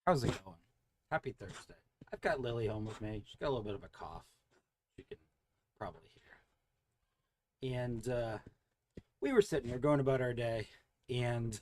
How's it going? Happy Thursday. I've got Lily home with me. She's got a little bit of a cough. You can probably hear. And we were sitting here going about our day, and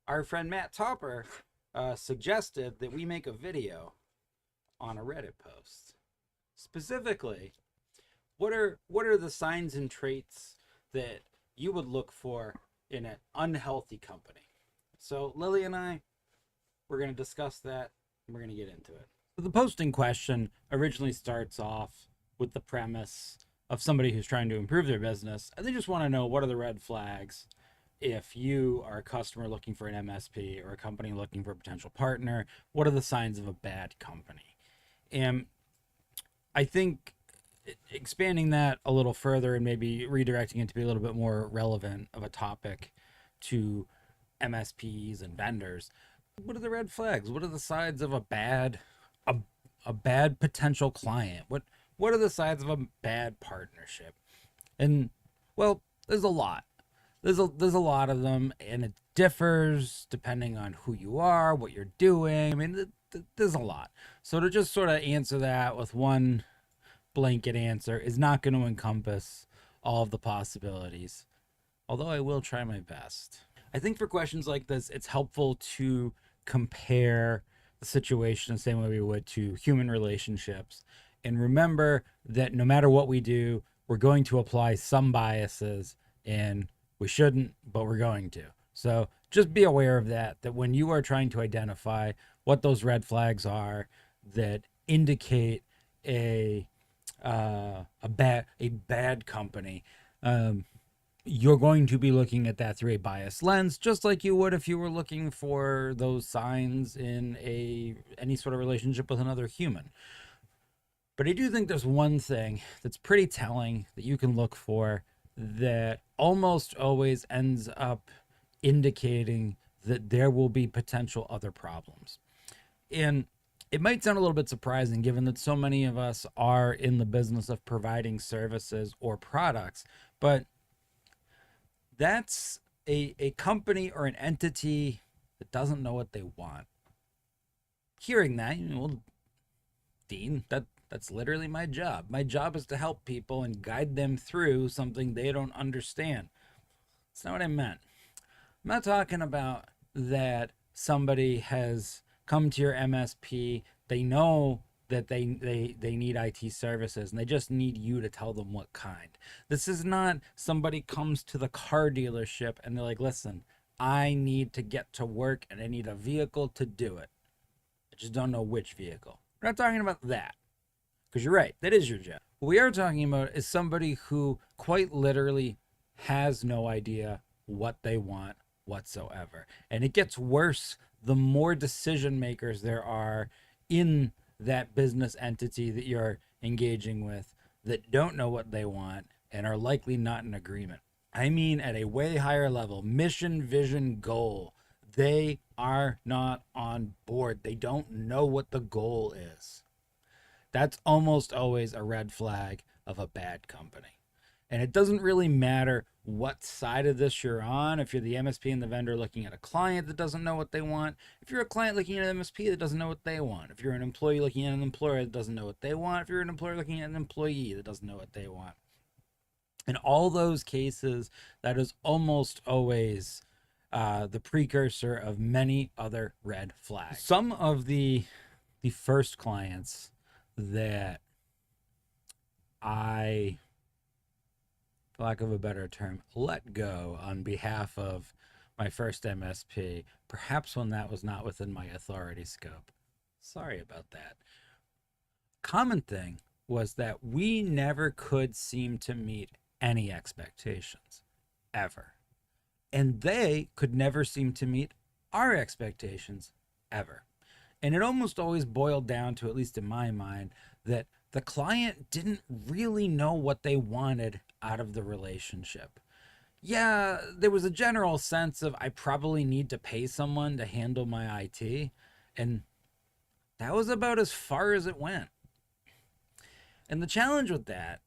our friend Matt Topper suggested that we make a video on a Reddit post. Specifically, what are the signs and traits that you would look for in an unhealthy company? So Lily and I, we're going to discuss that, and we're going to get into it. So the posting question originally starts off with the premise of somebody who's trying to improve their business, and they just want to know, what are the red flags if you are a customer looking for an MSP or a company looking for a potential partner? What are the signs of a bad company? And I think expanding that a little further and maybe redirecting it to be a little bit more relevant of a topic to MSPs and vendors, what are the red flags? What are the signs of a bad potential client? What are the signs of a bad partnership? And well, there's a lot. There's a lot of them, and it differs depending on who you are, what you're doing. I mean, there's a lot. So to just sort of answer that with one blanket answer is not going to encompass all of the possibilities, although I will try my best. I think for questions like this, it's helpful to compare the situation the same way we would to human relationships, and remember that no matter what we do, we're going to apply some biases, and we shouldn't, but we're going to. So just be aware of that when you are trying to identify what those red flags are that indicate a bad company, you're going to be looking at that through a biased lens, just like you would if you were looking for those signs in any sort of relationship with another human. But I do think there's one thing that's pretty telling that you can look for that almost always ends up indicating that there will be potential other problems. And it might sound a little bit surprising given that so many of us are in the business of providing services or products, but that's a company or an entity that doesn't know what they want. Hearing that, well, Dean, that's literally my job. My job is to help people and guide them through something they don't understand. That's not what I meant. I'm not talking about that somebody has come to your MSP, they know that they need IT services, and they just need you to tell them what kind. This is not somebody comes to the car dealership and they're like, listen, I need to get to work and I need a vehicle to do it. I just don't know which vehicle. We're not talking about that, because you're right, that is your job. What we are talking about is somebody who quite literally has no idea what they want whatsoever. And it gets worse the more decision makers there are in that business entity that you're engaging with that don't know what they want and are likely not in agreement. I mean, at a way higher level, mission, vision, goal, they are not on board. They don't know what the goal is. That's almost always a red flag of a bad company. And it doesn't really matter what side of this you're on. If you're the MSP and the vendor looking at a client that doesn't know what they want, if you're a client looking at an MSP that doesn't know what they want, if you're an employee looking at an employer that doesn't know what they want, if you're an employer looking at an employee that doesn't know what they want. In all those cases, that is almost always the precursor of many other red flags. Some of the first clients that I, for lack of a better term, let go on behalf of my first MSP, perhaps when that was not within my authority scope. Sorry about that. Common thing was that we never could seem to meet any expectations, ever. And they could never seem to meet our expectations, ever. And it almost always boiled down to, at least in my mind, that the client didn't really know what they wanted out of the relationship. Yeah, there was a general sense of, I probably need to pay someone to handle my IT, and that was about as far as it went. And the challenge with that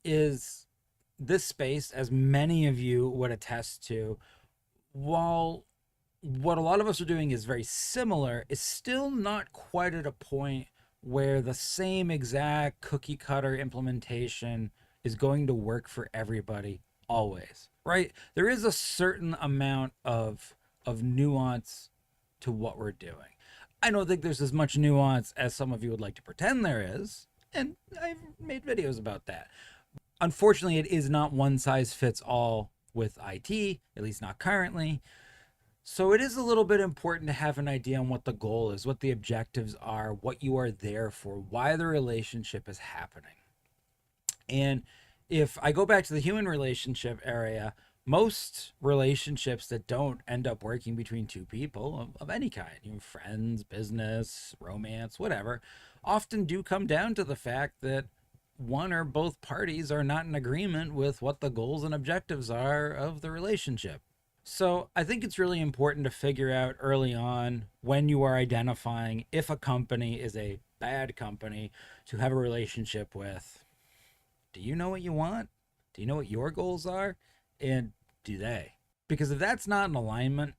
is this space, as many of you would attest to, while what a lot of us are doing is very similar, is still not quite at a point where the same exact cookie cutter implementation is going to work for everybody always, right? There is a certain amount of nuance to what we're doing. I don't think there's as much nuance as some of you would like to pretend there is, and I've made videos about that. Unfortunately, it is not one size fits all with IT, at least not currently. So it is a little bit important to have an idea on what the goal is, what the objectives are, what you are there for, why the relationship is happening. And if I go back to the human relationship area, most relationships that don't end up working between two people of any kind, you know, friends, business, romance, whatever, often do come down to the fact that one or both parties are not in agreement with what the goals and objectives are of the relationship. So I think it's really important to figure out early on, when you are identifying if a company is a bad company to have a relationship with. Do you know what you want? Do you know what your goals are? And do they? Because if that's not in alignment,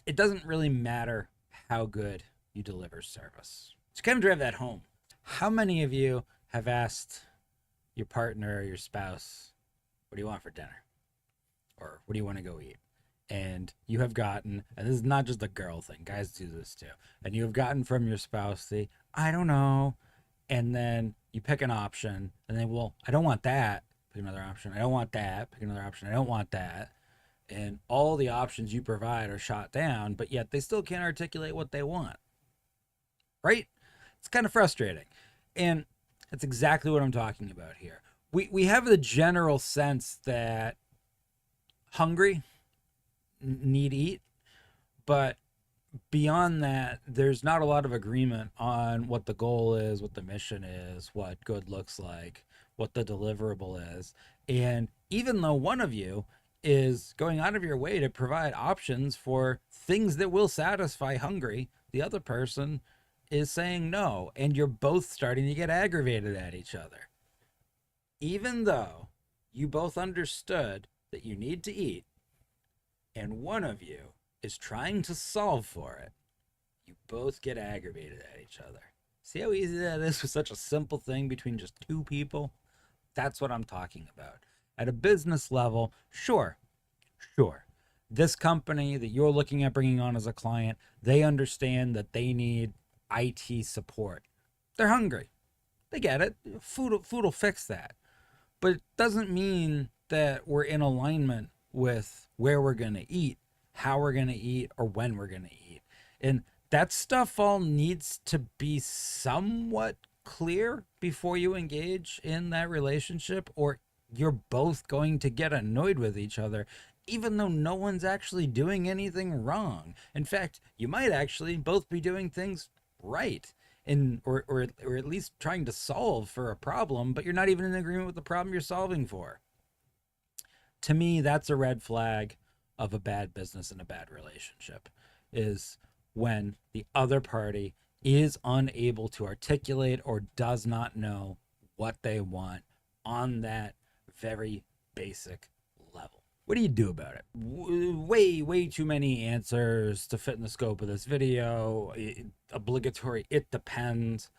it doesn't really matter how good you deliver service. So kind of drive that home. How many of you have asked your partner or your spouse, what do you want for dinner? Or what do you want to go eat? And you have gotten, and this is not just a girl thing, guys do this too, and you have gotten from your spouse the, I don't know, and then you pick an option, and then, well, I don't want that, pick another option, I don't want that, pick another option, I don't want that, and all the options you provide are shot down, but yet they still can't articulate what they want, right? It's kind of frustrating, and that's exactly what I'm talking about here. We have the general sense that hungry, need eat, but beyond that, there's not a lot of agreement on what the goal is, what the mission is, what good looks like, what the deliverable is. And even though one of you is going out of your way to provide options for things that will satisfy hungry, the other person is saying no, and you're both starting to get aggravated at each other. Even though you both understood that you need to eat, and one of you is trying to solve for it, you both get aggravated at each other. See how easy that is with such a simple thing between just two people? That's what I'm talking about. At a business level, sure. This company that you're looking at bringing on as a client, they understand that they need IT support. They're hungry. They get it. Food will fix that. But it doesn't mean that we're in alignment with where we're going to eat, how we're going to eat, or when we're going to eat. And that stuff all needs to be somewhat clear before you engage in that relationship, or you're both going to get annoyed with each other, even though no one's actually doing anything wrong. In fact, you might actually both be doing things right, and or at least trying to solve for a problem, but you're not even in agreement with the problem you're solving for. To me, that's a red flag of a bad business and a bad relationship, is when the other party is unable to articulate or does not know what they want on that very basic level. What do you do about it? Way too many answers to fit in the scope of this video. Obligatory, it depends.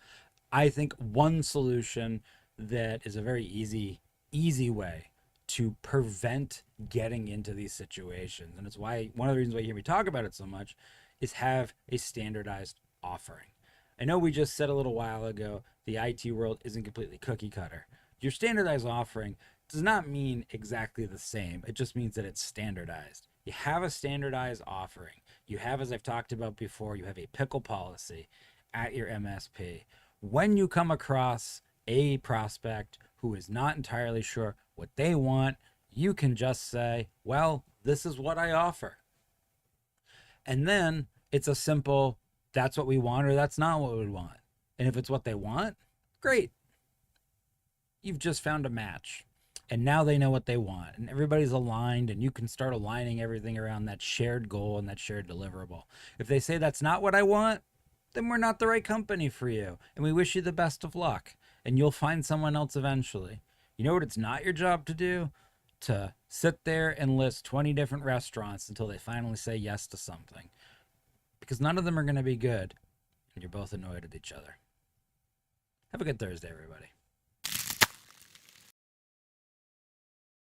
I think one solution that is a very easy way to prevent getting into these situations, and it's why one of the reasons why you hear me talk about it so much, is have a standardized offering. I know we just said a little while ago the IT world isn't completely cookie cutter. Your standardized offering does not mean exactly the same. It just means that it's standardized. You have a standardized offering. You have, as I've talked about before, you have a pickle policy at your MSP. When you come across a prospect who is not entirely sure what they want, you can just say, well, this is what I offer. And then it's a simple, that's what we want or that's not what we want. And if it's what they want, great. You've just found a match. And now they know what they want. And everybody's aligned, and you can start aligning everything around that shared goal and that shared deliverable. If they say that's not what I want, then we're not the right company for you. And we wish you the best of luck. And you'll find someone else eventually. You know what it's not your job to do? to sit there and list 20 different restaurants until they finally say yes to something. Because none of them are going to be good, and you're both annoyed at each other. Have a good Thursday, everybody.